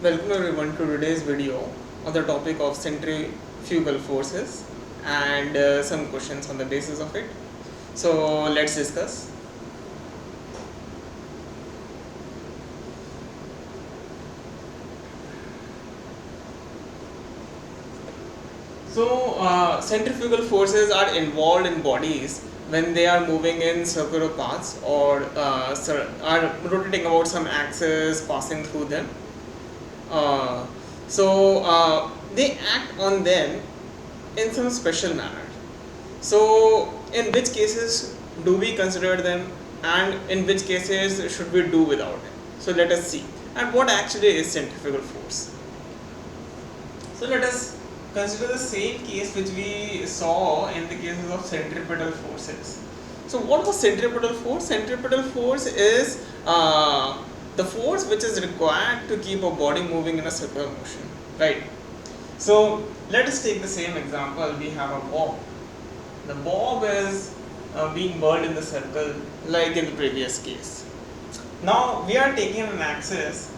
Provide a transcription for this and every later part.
Welcome everyone to today's video on the topic of centrifugal forces and some questions on the basis of it. So let's discuss. So centrifugal forces are involved in bodies when they are moving in circular paths or are rotating about some axis passing through them. Uh, so they act on them in some special manner. So in which cases do we consider them and in which cases should we do without it? So let us see. And what actually is centrifugal force? So let us consider the same case which we saw in the cases of centripetal forces. So what was centripetal force? Centripetal force is the force which is required to keep a body moving in a circular motion, right? So let us take the same example. We have a bob. The bob is being whirled in the circle like in the previous case. Now we are taking an axis,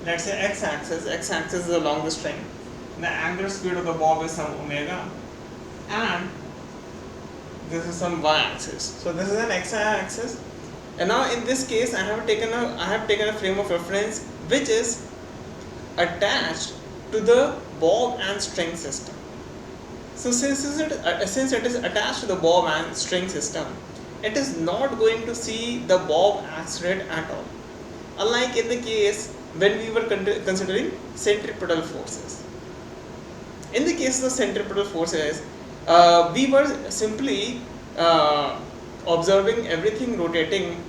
let's say x-axis. X-axis is along the string. The angular speed of the bob is some omega, and this is some y-axis. So this is an x-axis, and now in this case I have taken a frame of reference which is attached to the bob and string system. So since it is attached to the bob and string system, it is not going to see the bob accelerate at all, unlike in the case when we were considering centripetal forces. In the case of centripetal forces, we were simply observing everything rotating,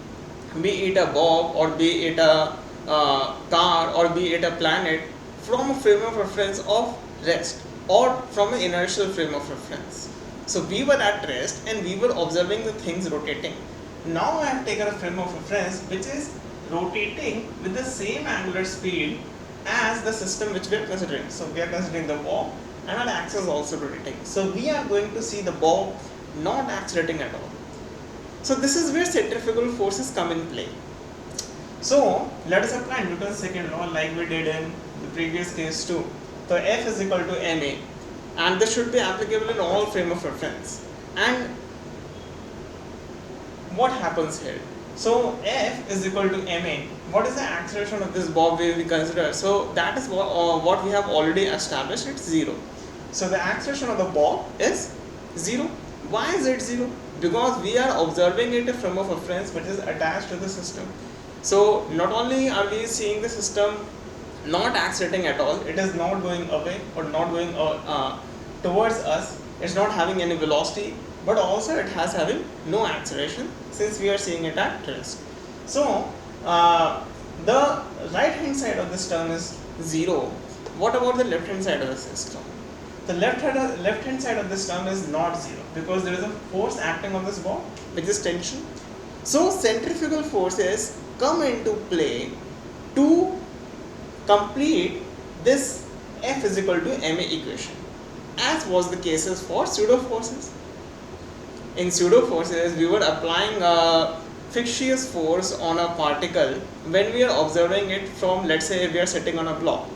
be it a bob or be it a car or be it a planet, from a frame of reference of rest or from an inertial frame of reference. So we were at rest and we were observing the things rotating. Now I have taken a frame of reference which is rotating with the same angular speed as the system which we are considering. So we are considering the bob and our axis also rotating. So we are going to see the bob not accelerating at all. So this is where centrifugal forces come in play. So let us apply Newton's second law like we did in the previous case too. So F is equal to ma, and this should be applicable in all frame of reference. And what happens here? So F is equal to ma. What is the acceleration of this bob we consider? So that is what we have already established. It's 0. So the acceleration of the bob is 0. Why is it 0? Because we are observing it from a reference which is attached to the system. So not only are we seeing the system not accelerating at all, it is not going away or not going towards us, it's not having any velocity, but also it has having no acceleration since we are seeing it at rest. So the right hand side of this term is 0. What about the left hand side of the system? The left hand side of this term is not 0 because there is a force acting on this bob which is tension. So centrifugal forces come into play to complete this F is equal to ma equation, as was the cases for pseudo forces. In pseudo forces, we were applying a fictitious force on a particle when we are observing it from, let's say, if we are sitting on a block.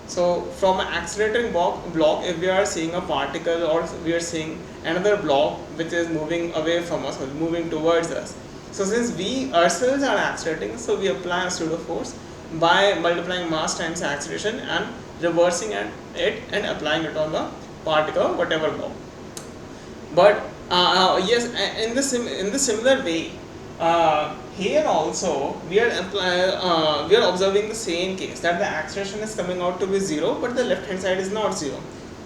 So from an accelerating block, if we are seeing a particle or we are seeing another block which is moving away from us or moving towards us. So since we ourselves are accelerating, so we apply a pseudo force by multiplying mass times acceleration and reversing it and applying it on the particle, whatever block. But yes, in the similar way, here also we are observing the same case, that the acceleration is coming out to be 0, but the left hand side is not 0.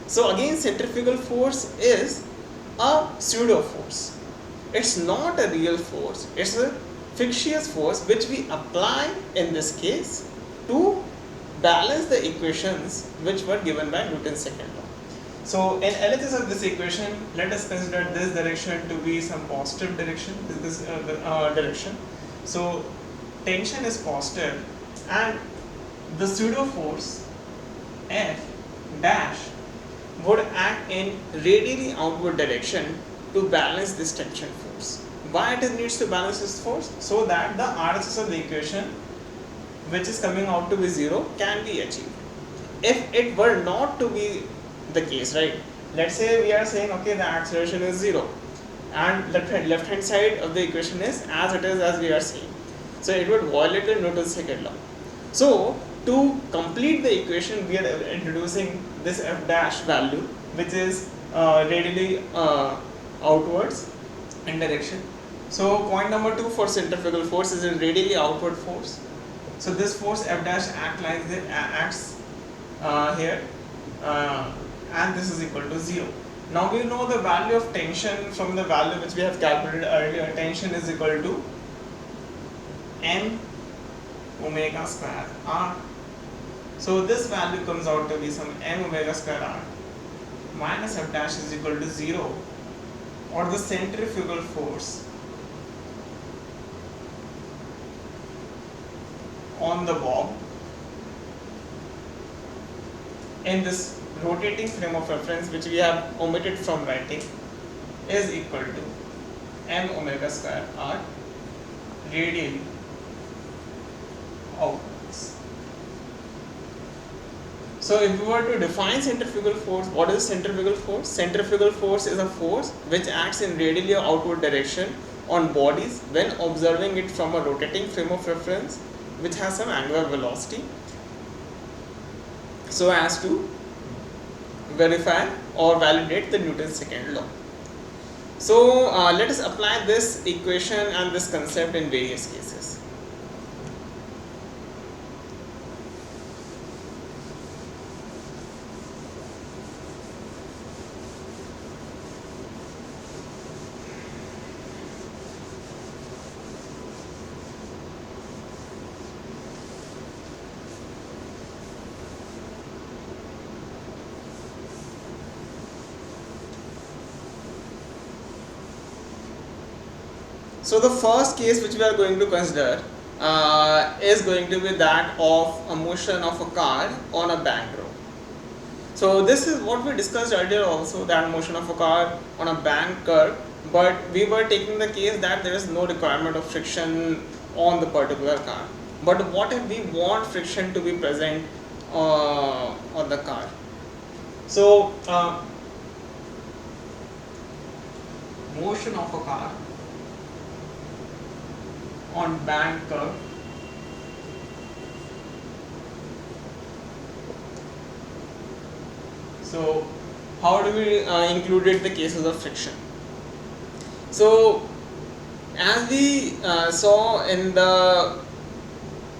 So again, centrifugal force is a pseudo force. It's not a real force. It's a fictitious force which we apply in this case to balance the equations which were given by Newton's second law. So in LHS of this equation, let us consider this direction to be some positive direction, this direction. So tension is positive and the pseudo force F dash would act in radially outward direction to balance this tension force. Why it needs to balance this force? So that the RHS of the equation which is coming out to be 0 can be achieved. If it were not to be the case, right? Let's say we are saying, okay, the acceleration is 0 and left hand side of the equation is as it is as we are seeing. So it would violate the Newton's second law. So to complete the equation, we are introducing this f dash value, which is radially outwards in direction. So point number 2 for centrifugal force is a radially outward force. So this force f dash acts here, and this is equal to 0. Now we know the value of tension from the value which we have calculated earlier. Tension is equal to m omega square r. So this value comes out to be some m omega square r minus f dash is equal to 0, or the centrifugal force on the bob in this rotating frame of reference, which we have omitted from writing, is equal to m omega square r radially outwards. So if we were to define centrifugal force, what is centrifugal force? Centrifugal force is a force which acts in radially outward direction on bodies when observing it from a rotating frame of reference which has some angular velocity, so as to verify or validate the Newton's second law. So let us apply this equation and this concept in various cases. So the first case which we are going to consider is going to be that of a motion of a car on a bank road. So this is what we discussed earlier also, that motion of a car on a bank curve, but we were taking the case that there is no requirement of friction on the particular car. But what if we want friction to be present on the car? So motion of a car on bank curve So how do we include the cases of friction? So as we saw in the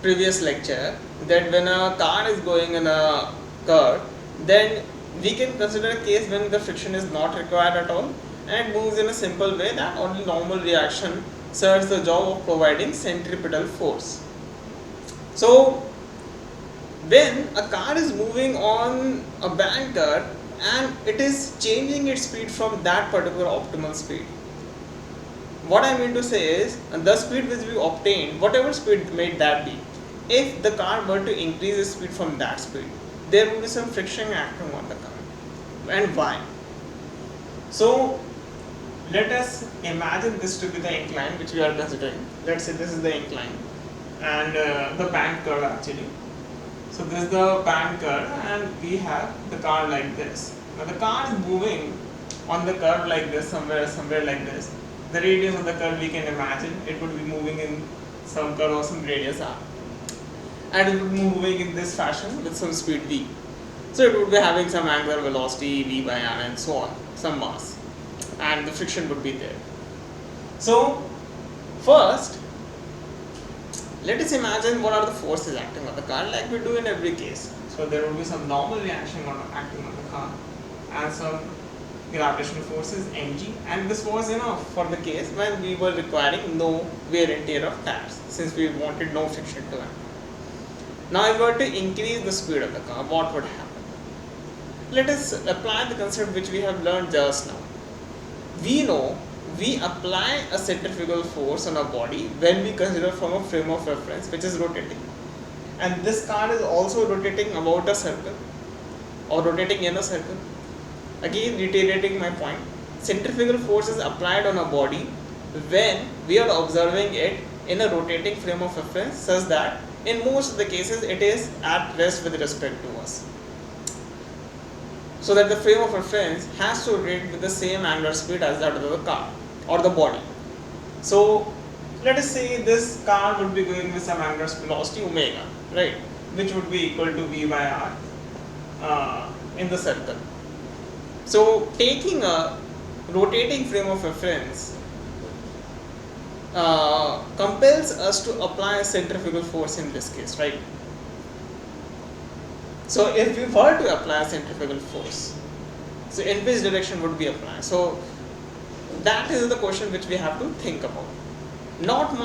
previous lecture, that when a car is going in a curve, then we can consider a case when the friction is not required at all and it moves in a simple way that only normal reaction serves the job of providing centripetal force. So when a car is moving on a bank curve and it is changing its speed from that particular optimal speed, what I mean to say is the speed which we obtained, whatever speed may that be, if the car were to increase its speed from that speed, there would be some friction acting on the car. And why? So let us imagine this to be the incline which we are considering. Let's say this is the incline and the bank curve actually. So this is the bank curve and we have the car like this. Now the car is moving on the curve like this, somewhere like this. The radius of the curve we can imagine, it would be moving in some curve or some radius r. And it would be moving in this fashion with some speed v. So it would be having some angular velocity v by r and so on, some mass. And the friction would be there. So first, let us imagine what are the forces acting on the car like we do in every case. So there will be some normal reaction acting on the car and some gravitational forces mg, and this was enough for the case when we were requiring no wear and tear of tires, since we wanted no friction to happen. Now if we were to increase the speed of the car, what would happen? Let us apply the concept which we have learned just now. We know we apply a centrifugal force on a body when we consider from a frame of reference which is rotating, and this car is also rotating about a circle or rotating in a circle. Again reiterating my point, centrifugal force is applied on a body when we are observing it in a rotating frame of reference such that in most of the cases it is at rest with respect to us. So that the frame of reference has to rotate with the same angular speed as that of the car or the body. So let us say this car would be going with some angular velocity omega, right, which would be equal to v by r in the circle. So taking a rotating frame of reference compels us to apply a centrifugal force in this case, right? So if we were to apply a centrifugal force, so in which direction would we apply? So that is the question which we have to think about. Not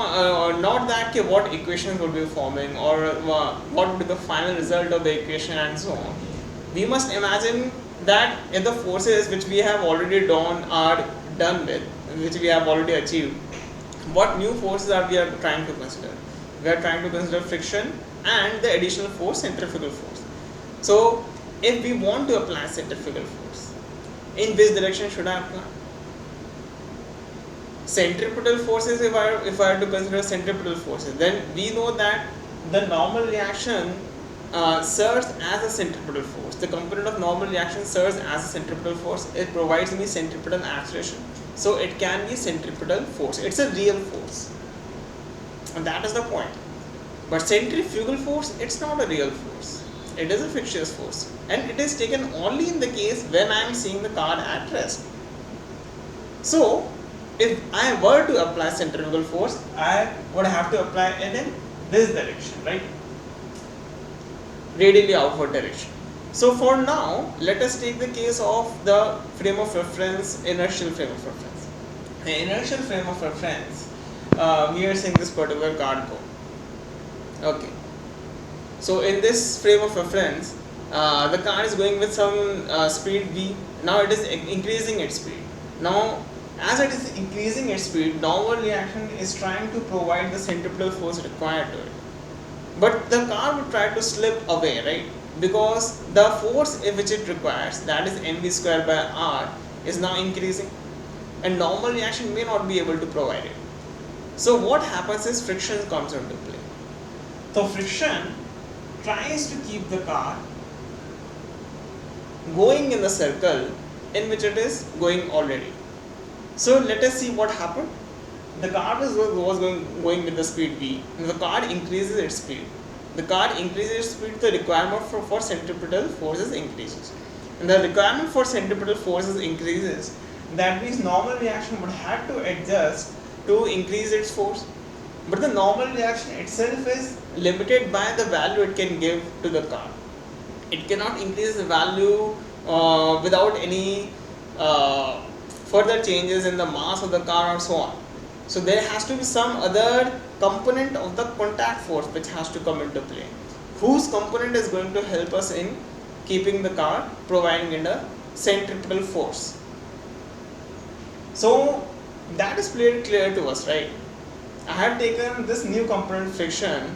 that what equations would be forming or what would be the final result of the equation and so on. We must imagine that if the forces which we have already done are done with, which we have already achieved, what new forces are we trying to consider? We are trying to consider friction and the additional force, centrifugal force. So if we want to apply centrifugal force, in which direction should I apply? Centripetal forces, if I were to consider centripetal forces, then we know that the normal reaction serves as a centripetal force. The component of normal reaction serves as a centripetal force. It provides me centripetal acceleration. So it can be centripetal force. It's a real force. And that is the point. But centrifugal force, it's not a real force. It is a fictitious force. And it is taken only in the case when I am seeing the car at rest. So if I were to apply centrifugal force, I would have to apply it in this direction, right? Radially outward direction. So for now, let us take the case of the frame of reference, inertial frame of reference. The inertial frame of reference, we are seeing this particular car go. Okay. So in this frame of reference, the car is going with some speed v. Now it is increasing its speed. Now as it is increasing its speed, normal reaction is trying to provide the centripetal force required to it. But the car would try to slip away, right? Because the force which it requires, that is mv square by r, is now increasing. And normal reaction may not be able to provide it. So what happens is friction comes into play. So friction tries to keep the car going in the circle in which it is going already. So let us see what happened. The car was going with the speed v. The car increases its speed. The car increases its speed, the requirement for centripetal forces increases. And the requirement for centripetal forces increases. That means normal reaction would have to adjust to increase its force. But the normal reaction itself is limited by the value it can give to the car. It cannot increase the value without any further changes in the mass of the car or so on. So there has to be some other component of the contact force which has to come into play, whose component is going to help us in keeping the car providing in a centripetal force. So that is pretty clear to us, right? I have taken this new component friction.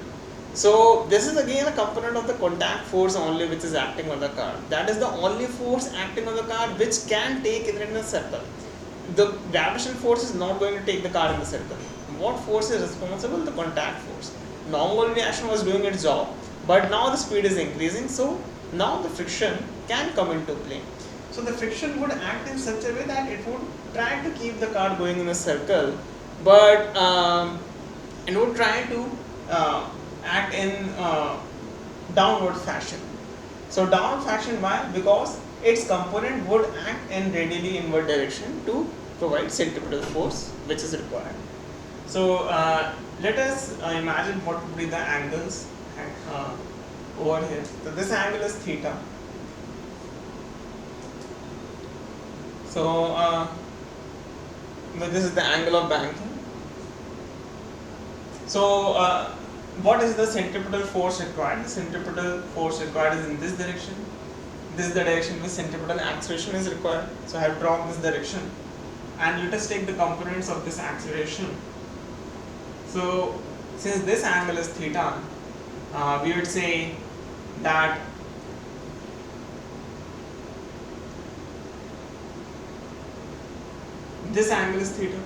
So this is again a component of the contact force only which is acting on the car. That is the only force acting on the car which can take it in a circle. The gravitational force is not going to take the car in the circle. What force is responsible? The contact force. Normal reaction was doing its job, but now the speed is increasing, so now the friction can come into play. So the friction would act in such a way that it would try to keep the car going in a circle, but it would try to act in downward fashion. So downward fashion, why? Because its component would act in radially inward direction to provide centripetal force which is required. So let us imagine what would be the angles over here. So this angle is theta. So this is the angle of banking. So what is the centripetal force required? The centripetal force required is in this direction. This is the direction which centripetal acceleration is required. So I have drawn this direction. And let us take the components of this acceleration. So since this angle is theta, we would say that this angle is theta,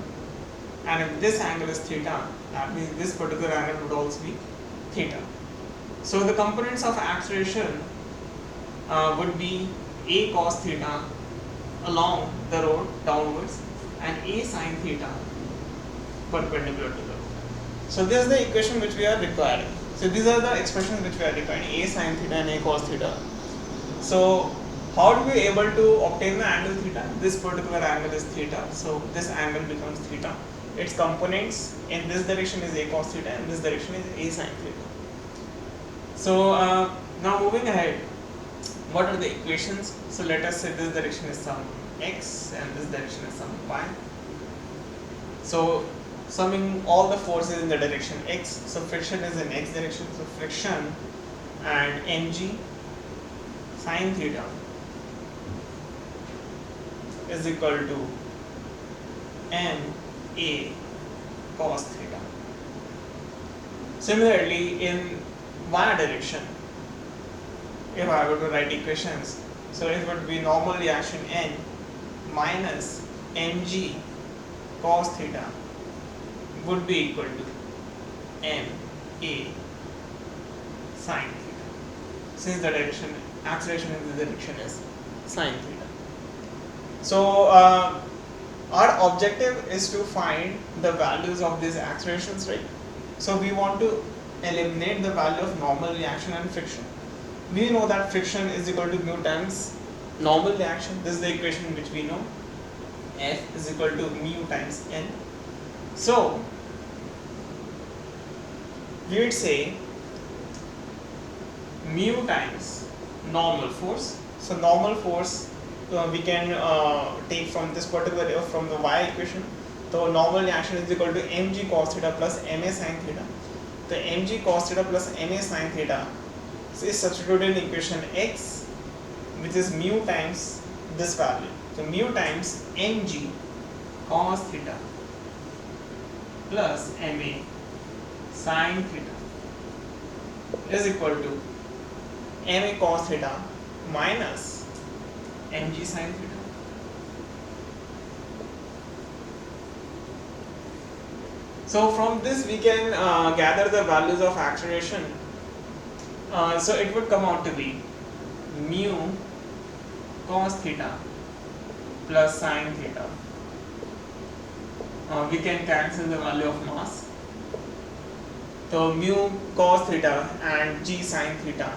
and if this angle is theta, that means this particular angle would also be theta. So the components of acceleration would be a cos theta along the road downwards and a sin theta perpendicular to the road. So this is the equation which we are requiring. So these are the expressions which we are requiring, a sin theta and a cos theta. So how do we able to obtain the angle theta? This particular angle is theta, so this angle becomes theta. Its components in this direction is a cos theta and this direction is a sin theta. So now moving ahead, what are the equations? So let us say this direction is some x and this direction is some y. So summing all the forces in the direction x, so friction is in x direction, so friction and mg sin theta is equal to ma cos theta. Similarly, in y direction, if I were to write equations, so it would be normal reaction n minus mg cos theta would be equal to ma sin theta, since the direction acceleration in the direction is sin theta. So our objective is to find the values of these accelerations, right? So we want to eliminate the value of normal reaction and friction. We know that friction is equal to mu times normal reaction. This is the equation which we know. F is equal to mu times n. So we would say mu times normal force. So normal force we can take from this particular from the y equation. So normal reaction is equal to mg cos theta plus ma sin theta. The mg cos theta plus ma sin theta is substituted in equation x, which is mu times this value. So mu times mg cos theta plus ma sin theta is equal to ma cos theta minus mg sin theta. So from this we can gather the values of acceleration. So it would come out to be mu cos theta plus sin theta. We can cancel the value of mass. So mu cos theta and g sin theta.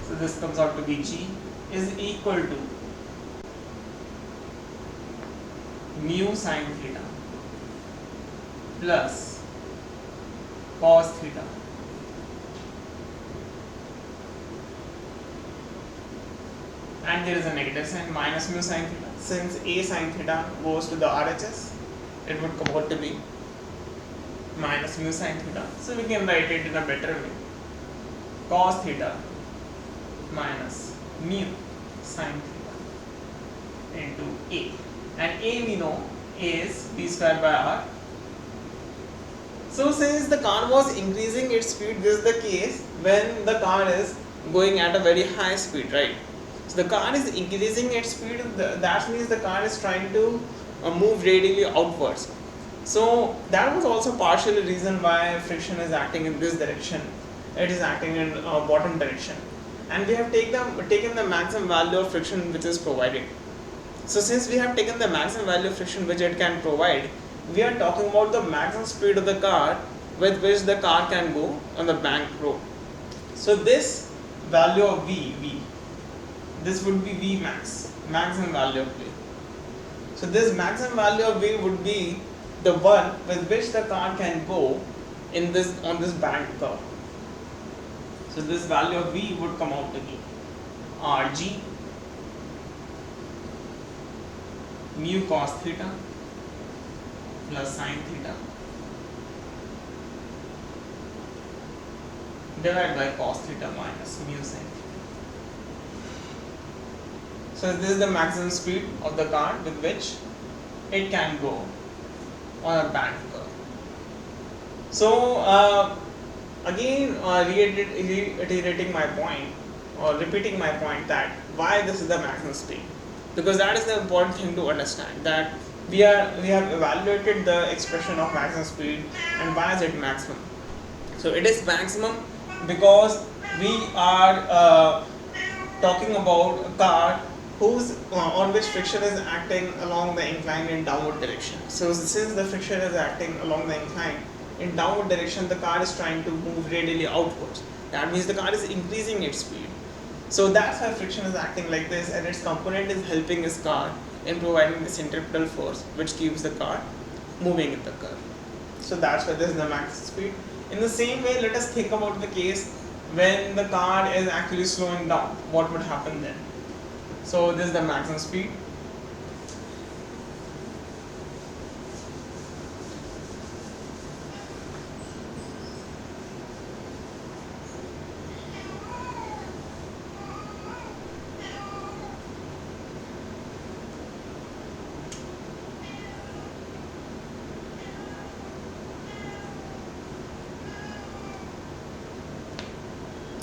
So this comes out to be g is equal to mu sin theta plus cos theta and there is a negative sign minus mu sin theta. Since a sin theta goes to the RHS, it would come out to be minus mu sin theta. So we can write it in a better way. Cos theta minus mu sin theta into a. And a we know is b square by r. So since the car was increasing its speed, this is the case when the car is going at a very high speed, right? So the car is increasing its speed, that means the car is trying to move radially outwards. So that was also partially reason why friction is acting in this direction. It is acting in bottom direction. And we have taken the maximum value of friction which is provided. So since we have taken the maximum value of friction which it can provide, we are talking about the maximum speed of the car with which the car can go on the bank road. So this value of V, this would be V max, maximum value of V. So this maximum value of V would be the one with which the car can go on this bank curve. So this value of V would come out to be Rg mu cos theta plus sin theta divided by cos theta minus mu sin theta. So this is the maximum speed of the car with which it can go on a bank curve. So again reiterating my point or repeating my point that why this is the maximum speed, because that is the important thing to understand, that we have evaluated the expression of maximum speed and why is it maximum. So it is maximum because we are talking about a car whose on which friction is acting along the incline in downward direction. So since the friction is acting along the incline in downward direction, the car is trying to move radially outwards. That means the car is increasing its speed. So that's why friction is acting like this, and its component is helping this car in providing the centripetal force which keeps the car moving in the curve. So that's why this is the max speed. In the same way, let us think about the case when the car is actually slowing down. What would happen then? So this is the maximum speed.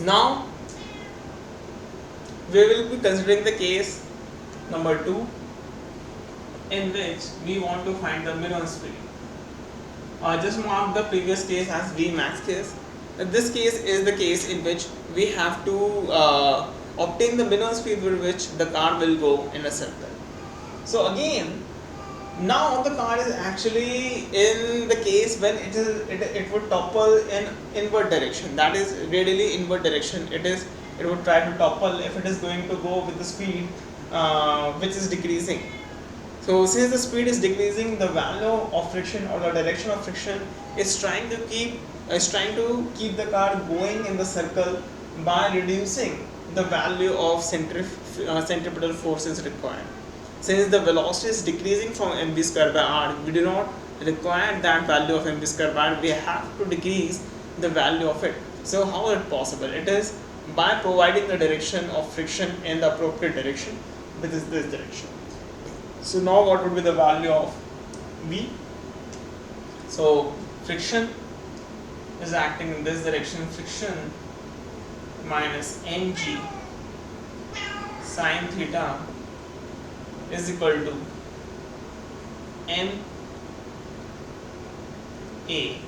Now we will be considering the case number 2, in which we want to find the minimum speed. Just mark the previous case as V max case. This case is the case in which we have to obtain the minimum speed with which the car will go in a circle. So again, now the car is actually in the case when it would topple in inward direction, that is radially inward direction. It would try to topple if it is going to go with the speed which is decreasing. So since the speed is decreasing, the value of friction or the direction of friction is trying to keep the car going in the circle by reducing the value of centripetal forces required. Since the velocity is decreasing from mv square by r, we do not require that value of mv square by r, we have to decrease the value of it. So how is it possible? It is by providing the direction of friction in the appropriate direction, which is this direction. So now what would be the value of V? So friction is acting in this direction, friction minus mg sine theta is equal to m a,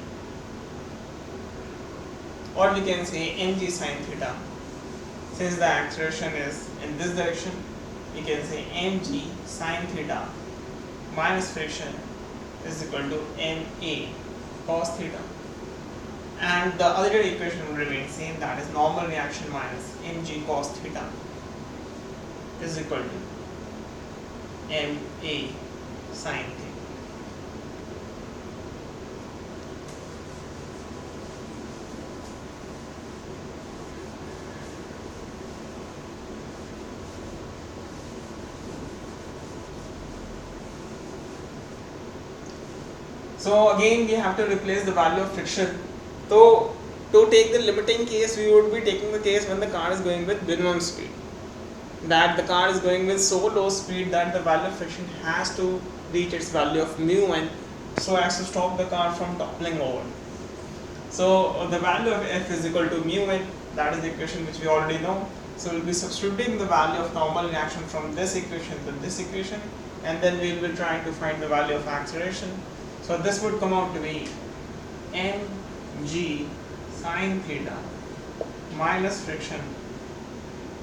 or we can say mg sine theta. Since the acceleration is in this direction, we can say mg sine theta minus friction is equal to ma cos theta, and the other equation will remain same, that is normal reaction minus mg cos theta is equal to ma sine theta. So again we have to replace the value of friction. So to take the limiting case, we would be taking the case when the car is going with minimum speed, that the car is going with so low speed that the value of friction has to reach its value of mu n so as to stop the car from toppling over. So the value of f is equal to mu n, that is the equation which we already know. So we will be substituting the value of normal reaction from this equation to this equation, and then we will be trying to find the value of acceleration. So this would come out to be mg sine theta minus friction,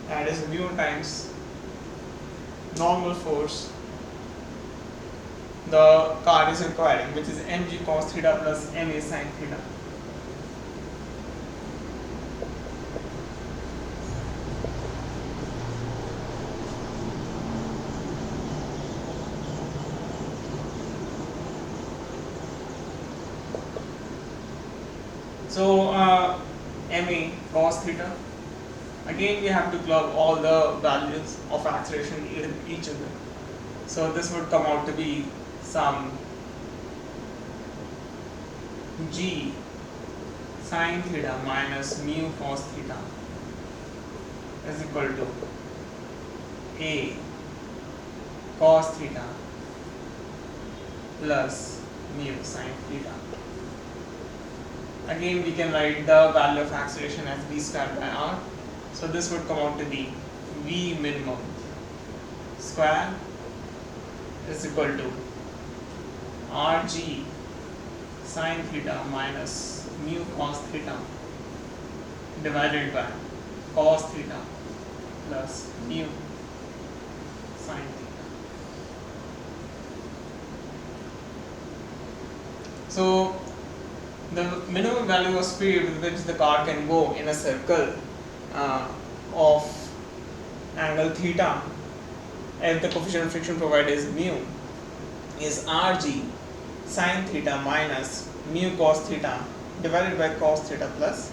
that is mu times normal force the car is requiring, which is mg cos theta plus ma sine theta. So ma cos theta, again we have to plug all the values of acceleration in each of them. So this would come out to be some g sine theta minus mu cos theta is equal to a cos theta plus mu sine theta. Again we can write the value of acceleration as v square by r. So this would come out to be v minimum square is equal to rg sine theta minus mu cos theta divided by cos theta plus mu sin theta. So the minimum value of speed with which the car can go in a circle of angle theta, if the coefficient of friction provided is mu, is rg sin theta minus mu cos theta divided by cos theta plus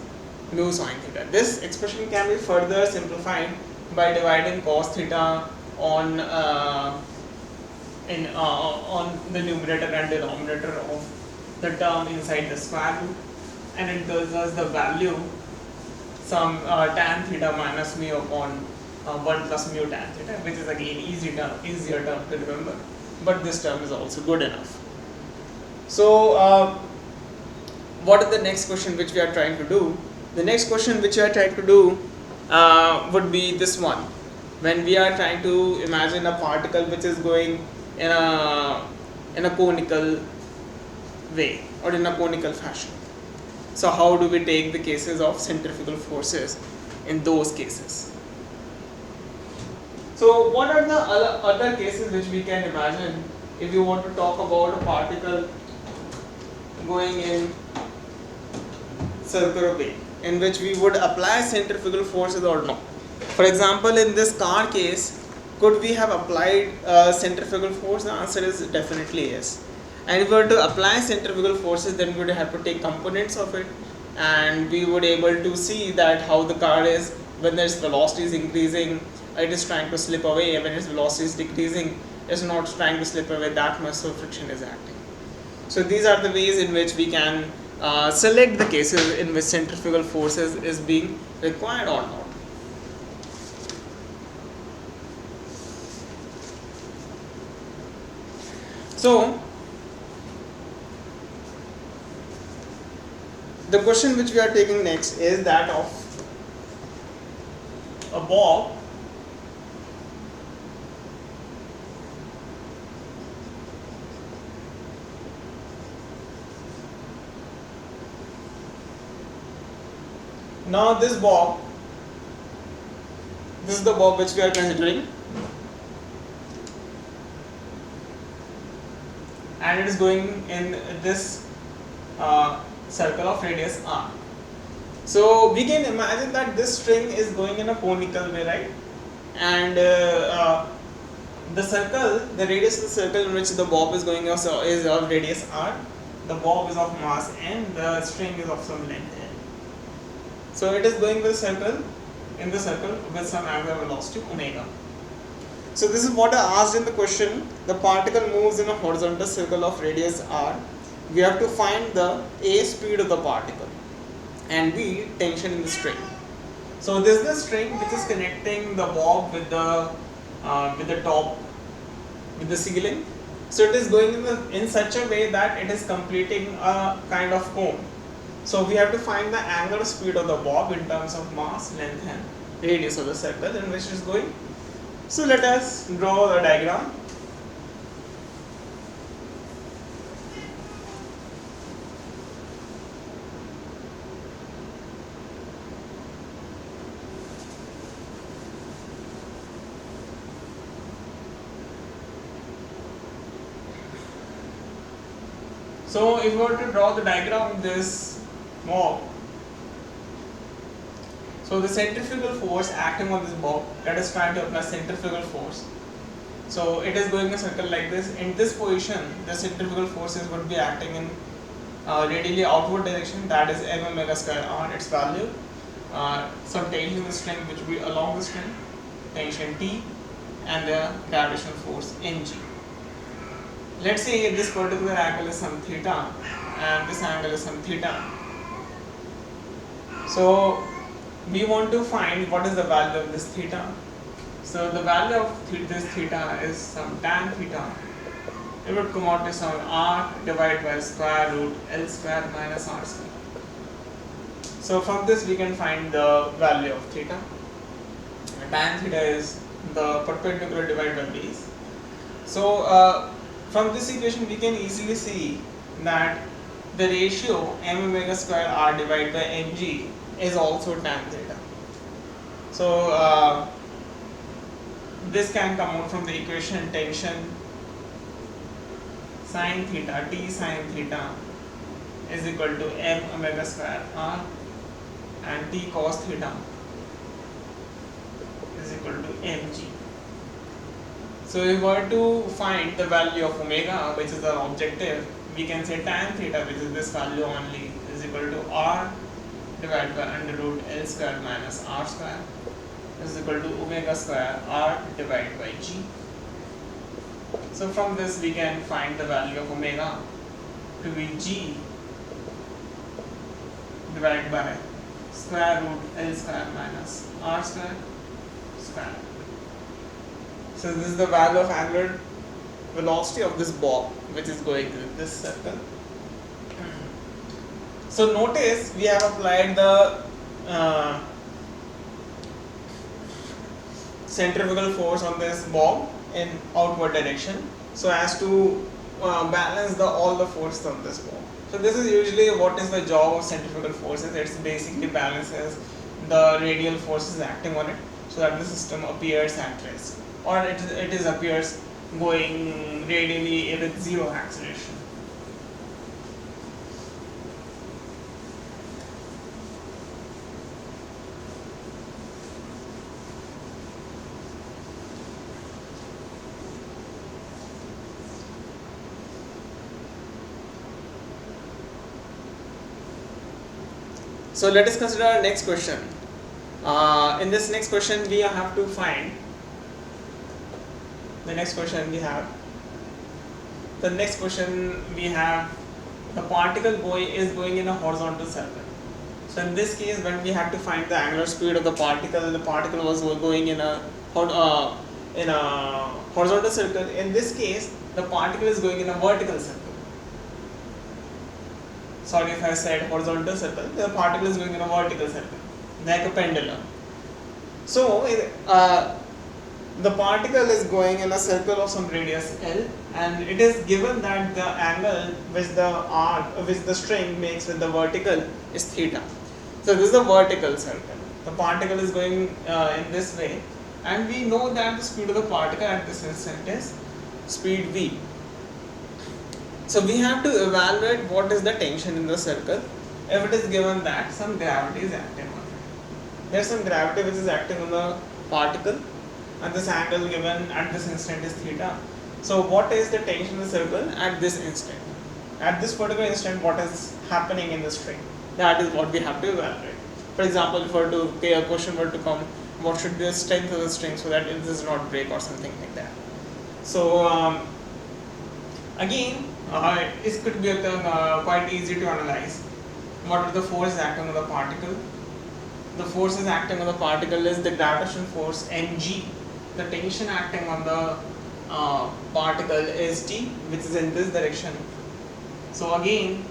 mu sin theta. This expression can be further simplified by dividing cos theta on on the numerator and denominator of the term inside the square root, and it gives us the value some tan theta minus mu upon 1 plus mu tan theta, which is again easier term to remember, but this term is also good enough. So what is the next question which we are trying to do? The next question which we are trying to do would be this one. When we are trying to imagine a particle which is going in a conical way or in a conical fashion. So how do we take the cases of centrifugal forces in those cases? So what are the other cases which we can imagine if you want to talk about a particle going in circular way, in which we would apply centrifugal forces or not? For example, in this car case, could we have applied centrifugal force? The answer is definitely yes. And if we were to apply centrifugal forces, then we would have to take components of it, and we would able to see that how the car is, when its velocity is increasing, it is trying to slip away, and when its velocity is decreasing, it's not trying to slip away that much, so friction is acting. So these are the ways in which we can select the cases in which centrifugal forces is being required or not. So the question which we are taking next is that of a bob now this is the bob which we are considering, and it is going in this circle of radius r. So we can imagine that this string is going in a conical way, right? And the circle, the radius of the circle in which the bob is going is of radius r. The bob is of mass n. The string is of some length n. So it is going with in the circle with some angular velocity omega. So this is what I asked in the question. The particle moves in a horizontal circle of radius r. We have to find the A speed of the particle and B tension in the string. So this is the string which is connecting the bob with the top, with the ceiling. So it is going in such a way that it is completing a kind of cone. So we have to find the angular speed of the bob in terms of mass, length and radius of the circle in which it is going. So let us draw the diagram. So if we were to draw the diagram of this bob, so the centrifugal force acting on this bob, that is trying to apply centrifugal force. So it is going in a circle like this. In this position, the centrifugal forces would be acting in radially outward direction, that is m omega square r, its value. Some tension in the string which will be along the string, tension T, and the gravitational force Ng. Let's say this particular angle is some theta and this angle is some theta. So we want to find what is the value of this theta. So the value of this theta is some tan theta. It would come out to some r divided by square root L square minus r square. So from this we can find the value of theta. Tan theta is the perpendicular divided by base. So from this equation we can easily see that the ratio m omega square r divided by mg is also tan theta. So this can come out from the equation tension sin theta, T sin theta is equal to m omega square r, and T cos theta is equal to mg. So if we were to find the value of omega, which is our objective, we can say tan theta, which is this value only, is equal to r divided by under root L square minus r square is equal to omega square r divided by g. So from this we can find the value of omega to be g divided by square root L square minus r square square. So this is the value of angular velocity of this bob which is going in this circle. So notice we have applied the centrifugal force on this bob in outward direction so as to balance all the forces on this bob. So this is usually what is the job of centrifugal forces. It basically balances the radial forces acting on it so that the system appears at rest, or it appears going radially with zero acceleration. So let us consider our next question. In this next question we have to find the next question we have the particle is going in a horizontal circle. So in this case, when we have to find the angular speed of the particle was going in a horizontal circle. In this case, the particle is going in a vertical circle. Sorry if I said horizontal circle, the particle is going in a vertical circle, like a pendulum. So the particle is going in a circle of some radius L, and it is given that the angle which the string makes with the vertical is theta. So this is a vertical circle. The particle is going in this way, and we know that the speed of the particle at this instant is speed v. So we have to evaluate what is the tension in the circle if it is given that some gravity is acting on it. There is some gravity which is acting on the particle, and this angle given at this instant is theta. So what is the tension in the circle at this instant? At this particular instant, what is happening in the string? That is what we have to evaluate. For example, if a question were to come, what should be the strength of the string so that it does not break or something like that. So again, it could be quite easy to analyze. What are the forces acting on the particle? The forces acting on the particle is the gravitational force mg. The tension acting on the particle is T, which is in this direction. So again,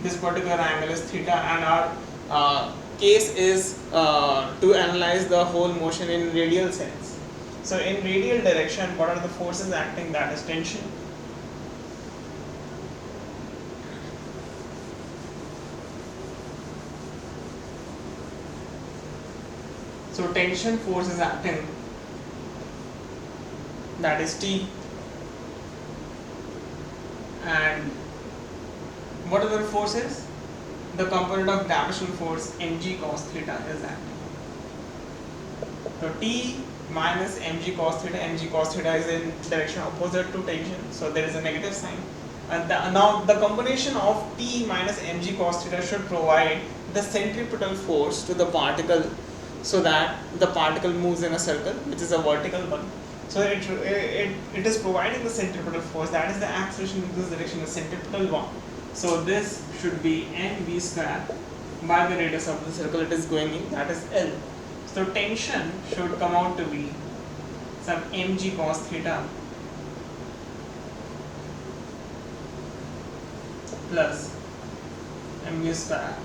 this particular angle is theta, and our case is to analyze the whole motion in radial sense. So in radial direction, what are the forces acting? That is tension. So tension force is acting, that is T, and what are the forces? The component of gravitational force mg cos theta is acting. So T minus mg cos theta is in direction opposite to tension, so there is a negative sign. And now the combination of T minus mg cos theta should provide the centripetal force to the particle, so that the particle moves in a circle, which is a vertical one. So it is providing the centripetal force, that is the acceleration in this direction, the centripetal one. So this should be mv square by the radius of the circle it is going in, that is L. So tension should come out to be some mg cos theta plus mv square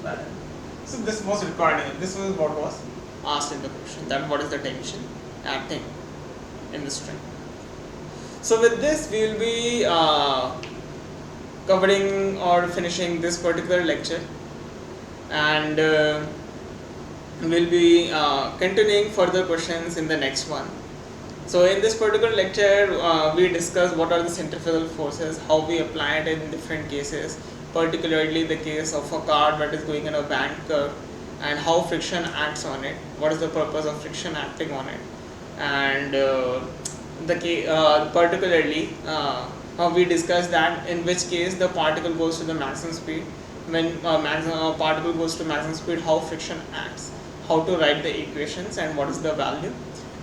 by L. So this was required. This was what was asked in the question, that what is the tension acting in the string. So with this we will be covering or finishing this particular lecture. and we'll be continuing further questions in the next one. So in this particular lecture, we discuss what are the centrifugal forces, how we apply it in different cases, particularly the case of a car that is going in a band curve, and how friction acts on it, what is the purpose of friction acting on it, and particularly we discussed that in which case the particle goes to the maximum speed. When particle goes to maximum speed, how friction acts, how to write the equations and what is the value.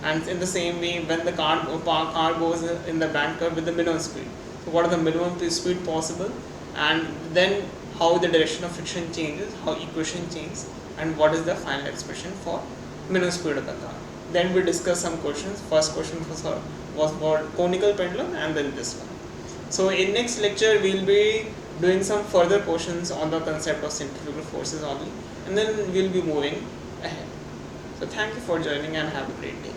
And in the same way, when the car goes in the band curve with the minimum speed, so what are the minimum speed possible, and then how the direction of friction changes, how equation changes, and what is the final expression for minimum speed of the car. Then we discuss some questions. First question was for conical pendulum, and then this one. So in next lecture we'll be doing some further questions on the concept of centrifugal forces only, and then we'll be moving ahead. So thank you for joining and have a great day.